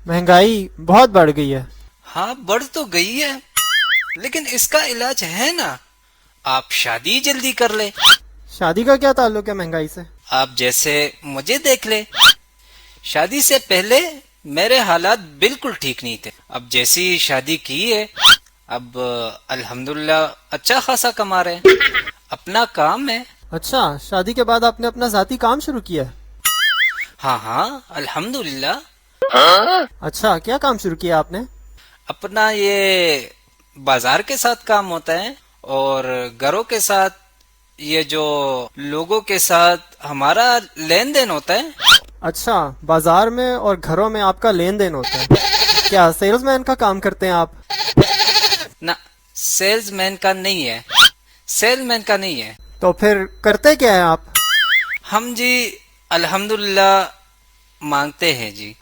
महंगाई बहुत बढ़ गई है। हाँ, बढ़ तो गई है, लेकिन इसका इलाज है ना। आप शादी जल्दी कर ले। शादी का क्या ताल्लुक है महंगाई से? आप जैसे मुझे देख ले। शादी से पहले मेरे हालात बिल्कुल ठीक नहीं थे। अब जैसी शादी की है, अब अल्हम्दुलिल्लाह अच्छा खासा कमा रहे हैं। अपना काम है। अच्छा, शादी के बाद आपने अपना जाती काम शुरू किया है? हाँ हाँ, अल्हम्दुलिल्लाह। अच्छा, क्या काम शुरू किया आपने? अपना ये बाजार के साथ काम होता है, और घरों के साथ, ये जो लोगों के साथ हमारा लेन देन होता है। अच्छा, बाजार में और घरों में आपका लेन देन होता है। क्या सेल्समैन का काम करते हैं आप? ना, सेल्समैन का नहीं है। सेलमैन का नहीं है। तो फिर करते क्या है आप? हम जी अल्हम्दुलिल्लाह मांगते हैं जी।